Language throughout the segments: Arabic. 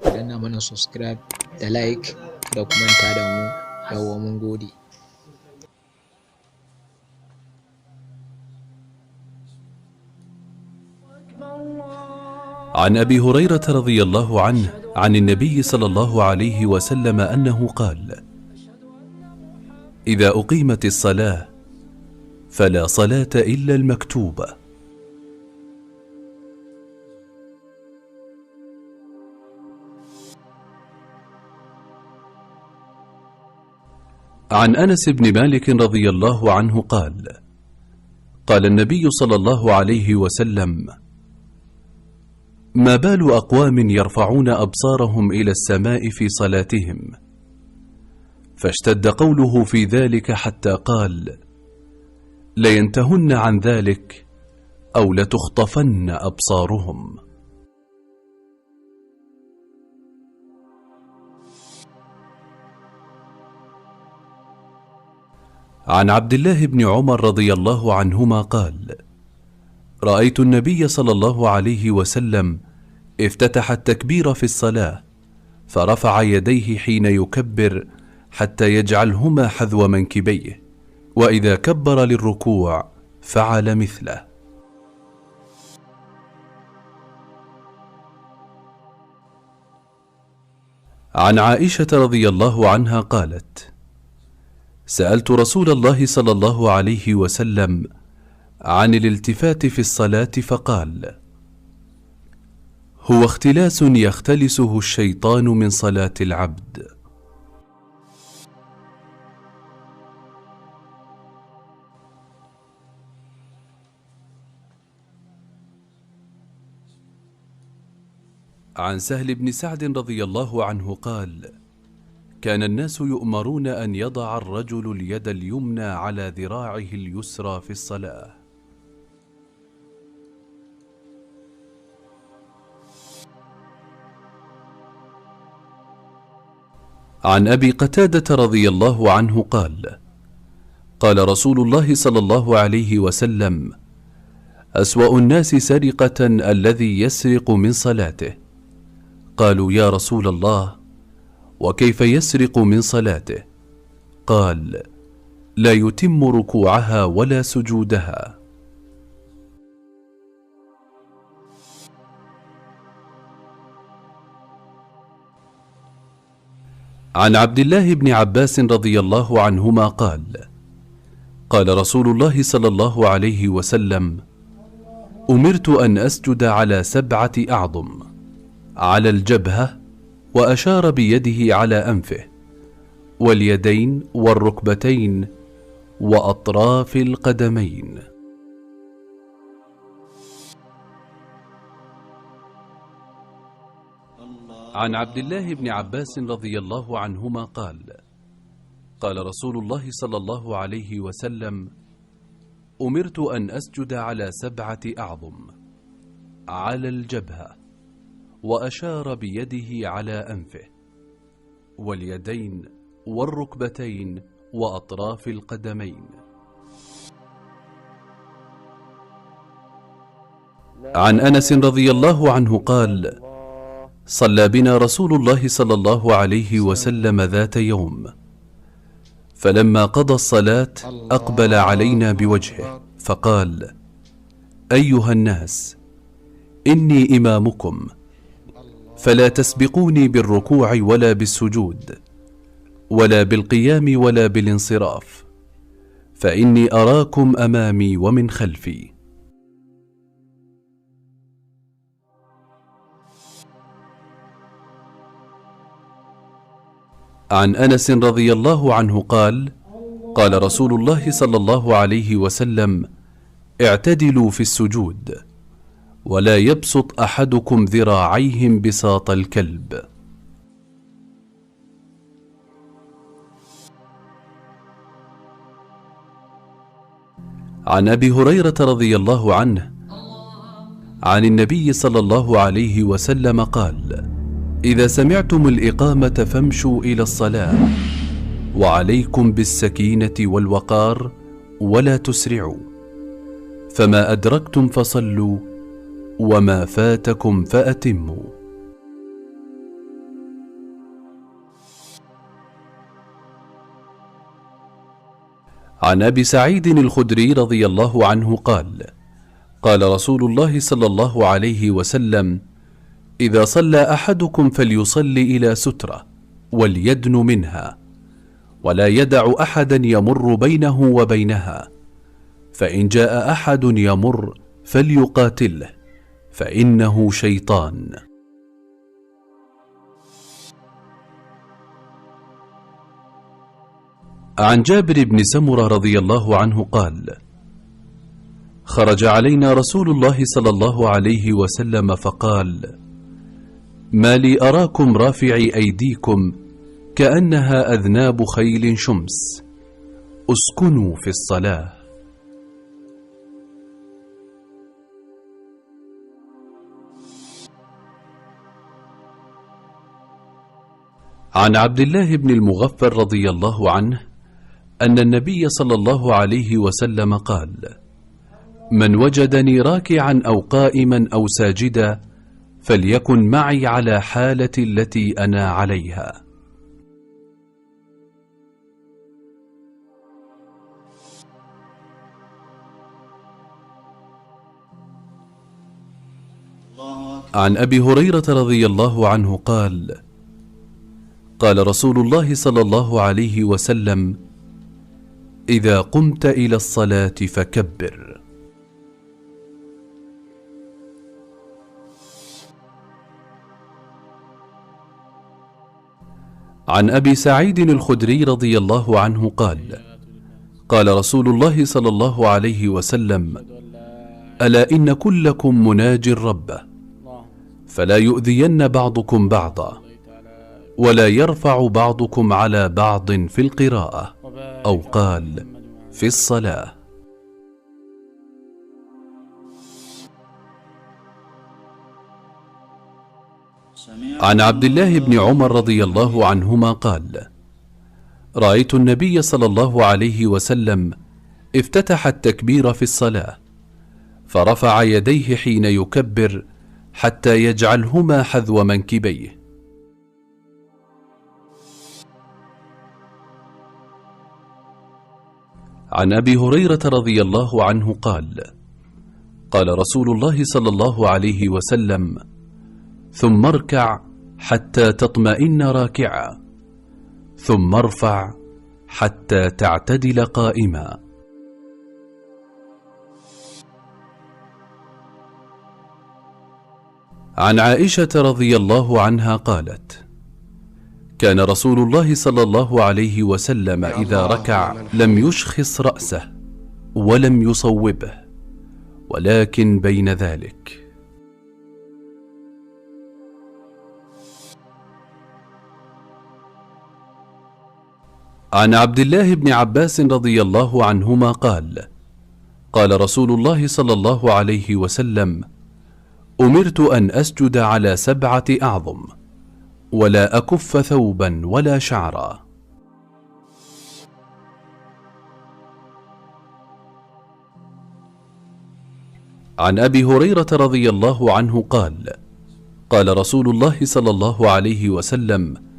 ku danna mana subscribe da like da kuma manta da mu. Yawwa mun gode. عن أبي هريرة رضي الله عنه عن النبي صلى الله عليه وسلم أنه قال: إذا أقيمت الصلاة فلا صلاة إلا المكتوبة. عن أنس بن مالك رضي الله عنه قال: قال النبي صلى الله عليه وسلم: ما بال أقوام يرفعون أبصارهم إلى السماء في صلاتهم؟ فاشتد قوله في ذلك حتى قال: لينتهن عن ذلك أو لتخطفن أبصارهم. عن عبد الله بن عمر رضي الله عنهما قال: رأيت النبي صلى الله عليه وسلم افتتح التكبير في الصلاة فرفع يديه حين يكبر حتى يجعلهما حذو منكبيه، وإذا كبر للركوع فعل مثله. عن عائشة رضي الله عنها قالت: سألت رسول الله صلى الله عليه وسلم عن الالتفات في الصلاة فقال: هو اختلاس يختلسه الشيطان من صلاة العبد. عن سهل بن سعد رضي الله عنه قال: كان الناس يؤمرون أن يضع الرجل اليد اليمنى على ذراعه اليسرى في الصلاة. عن أبي قتادة رضي الله عنه قال: قال رسول الله صلى الله عليه وسلم: أسوأ الناس سرقة الذي يسرق من صلاته. قالوا: يا رسول الله، وكيف يسرق من صلاته؟ قال: لا يتم ركوعها ولا سجودها. عن عبد الله بن عباس رضي الله عنهما قال: قال رسول الله صلى الله عليه وسلم: أمرت أن أسجد على 7 أعظم، على الجبهة، وأشار بيده على أنفه، واليدين والركبتين، وأطراف القدمين. عن عبد الله بن عباس رضي الله عنهما قال: قال رسول الله صلى الله عليه وسلم: أمرت أن أسجد على 7 أعظم، على الجبهة، وأشار بيده على أنفه، واليدين والركبتين، وأطراف القدمين. عن أنس رضي الله عنه قال: صلى بنا رسول الله صلى الله عليه وسلم ذات يوم، فلما قضى الصلاة أقبل علينا بوجهه فقال: أيها الناس، إني إمامكم، فلا تسبقوني بالركوع ولا بالسجود ولا بالقيام ولا بالانصراف، فإني أراكم أمامي ومن خلفي. عن أنس رضي الله عنه قال: قال رسول الله صلى الله عليه وسلم: اعتدلوا في السجود، ولا يبسط أحدكم ذراعيه انبساط الكلب. عن أبي هريرة رضي الله عنه عن النبي صلى الله عليه وسلم قال: إذا سمعتم الإقامة فامشوا إلى الصلاة، وعليكم بالسكينة والوقار ولا تسرعوا، فما أدركتم فصلوا وما فاتكم فأتموا. عن أبي سعيد الخدري رضي الله عنه قال: قال رسول الله صلى الله عليه وسلم: إذا صلى أحدكم فليصل إلى سترة وليدن منها، ولا يدع أحدا يمر بينه وبينها، فإن جاء أحد يمر فليقاتله فإنه شيطان. عن جابر بن سمرة رضي الله عنه قال: خرج علينا رسول الله صلى الله عليه وسلم فقال: ما لي أراكم رافعي أيديكم كأنها أذناب خيل شمس، اسكنوا في الصلاة. عن عبد الله بن المغفر رضي الله عنه أن النبي صلى الله عليه وسلم قال: من وجدني راكعا أو قائما أو ساجدا فليكن معي على حالتي التي أنا عليها. عن أبي هريرة رضي الله عنه قال: قال رسول الله صلى الله عليه وسلم: إذا قمت إلى الصلاة فكبر. عن أبي سعيد الخدري رضي الله عنه قال: قال رسول الله صلى الله عليه وسلم: ألا إن كلكم مناج ربه، فلا يؤذين بعضكم بعضا، ولا يرفع بعضكم على بعض في القراءة، أو قال في الصلاة. عن عبد الله بن عمر رضي الله عنهما قال: رأيت النبي صلى الله عليه وسلم افتتح التكبير في الصلاة، فرفع يديه حين يكبر حتى يجعلهما حذو منكبيه. عن أبي هريرة رضي الله عنه قال: قال رسول الله صلى الله عليه وسلم: ثم اركع حتى تطمئن راكعا، ثم ارفع حتى تعتدل قائما. عن عائشة رضي الله عنها قالت: كان رسول الله صلى الله عليه وسلم إذا ركع لم يشخص رأسه ولم يصوبه، ولكن بين ذلك. عن عبد الله بن عباس رضي الله عنهما قال: قال رسول الله صلى الله عليه وسلم: أمرت أن أسجد على 7 أعظم، ولا أكف ثوبا ولا شعرا. عن أبي هريرة رضي الله عنه قال: قال رسول الله صلى الله عليه وسلم: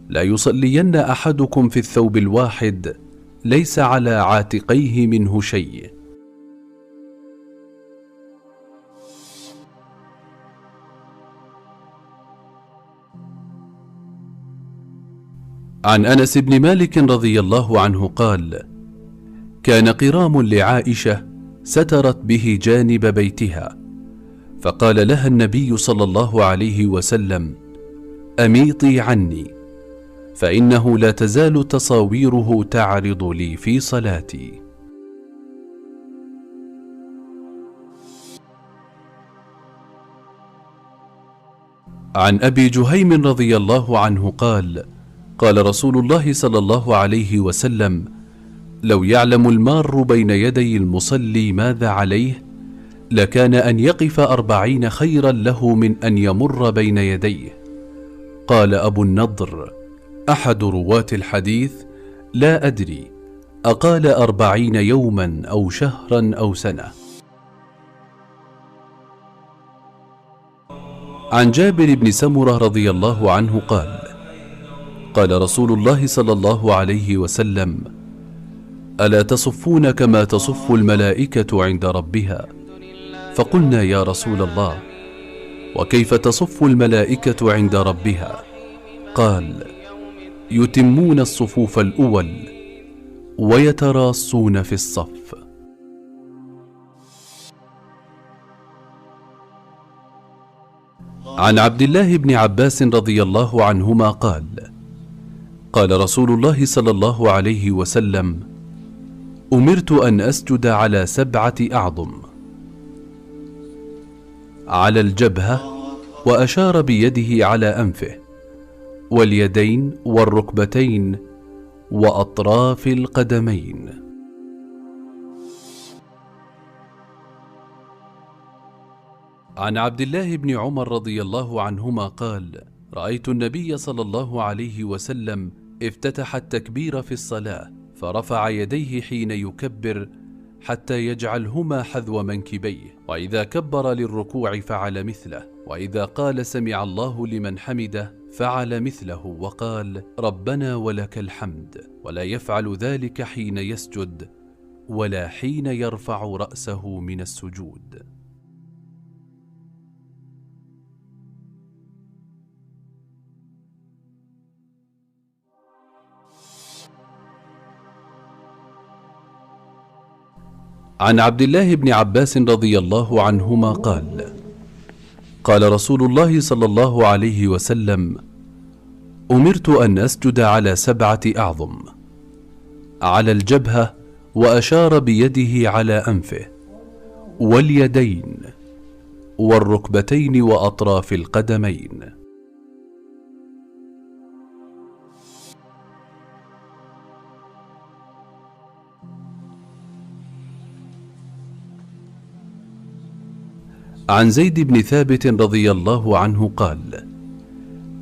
لا يصلين أحدكم في الثوب الواحد ليس على عاتقيه منه شيء. عن أنس بن مالك رضي الله عنه قال: كان قرام لعائشة سترت به جانب بيتها، فقال لها النبي صلى الله عليه وسلم: أميطي عني، فإنه لا تزال تصاويره تعرض لي في صلاتي. عن أبي جهيم رضي الله عنه قال: قال رسول الله صلى الله عليه وسلم: لو يعلم المار بين يدي المصلي ماذا عليه لكان أن يقف 40 خيرا له من أن يمر بين يديه. قال أبو النضر أحد رواة الحديث: لا أدري أقال 40 يوما أو شهرا أو سنة. عن جابر بن سمرة رضي الله عنه قال: قال رسول الله صلى الله عليه وسلم: ألا تصفون كما تصف الملائكة عند ربها؟ فقلنا يا رسول الله وكيف تصف الملائكة عند ربها؟ قال يتمون الصفوف الأول ويتراصون في الصف. عن عبد الله بن عباس رضي الله عنهما قال قال رسول الله صلى الله عليه وسلم أمرت أن أسجد على 7 أعظم: على الجبهة، وأشار بيده على أنفه، واليدين والركبتين وأطراف القدمين. عن عبد الله بن عمر رضي الله عنهما قال رأيت النبي صلى الله عليه وسلم افتتح التكبير في الصلاة فرفع يديه حين يكبر حتى يجعلهما حذو منكبيه، وإذا كبر للركوع فعل مثله، وإذا قال سمع الله لمن حمده فعل مثله وقال ربنا ولك الحمد، ولا يفعل ذلك حين يسجد ولا حين يرفع رأسه من السجود. عن عبد الله بن عباس رضي الله عنهما قال قال رسول الله صلى الله عليه وسلم أمرت أن أسجد على 7 أعظم: على الجبهة، وأشار بيده على أنفه، واليدين والركبتين وأطراف القدمين. عن زيد بن ثابت رضي الله عنه قال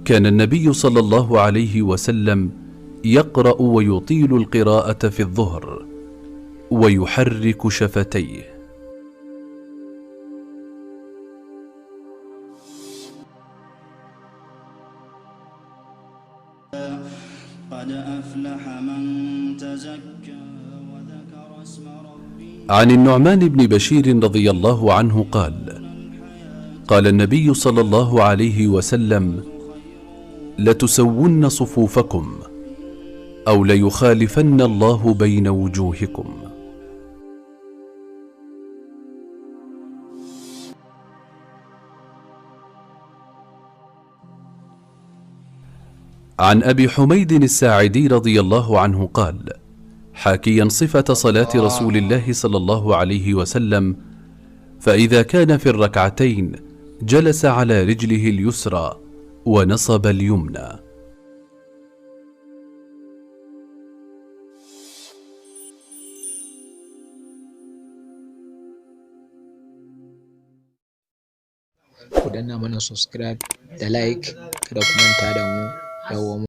كان النبي صلى الله عليه وسلم يقرأ ويطيل القراءة في الظهر ويحرك شفتيه. قد أفلح من تزكى وذكر اسم ربه. عن النعمان بن بشير رضي الله عنه قال قال النبي صلى الله عليه وسلم لتسون صفوفكم أو ليخالفن الله بين وجوهكم. عن أبي حميد الساعدي رضي الله عنه قال حاكيا صفة صلاة رسول الله صلى الله عليه وسلم فإذا كان في الركعتين جلس على رجله اليسرى ونصب اليمنى. ku danna mana subscribe da like, kada ku manta da mu.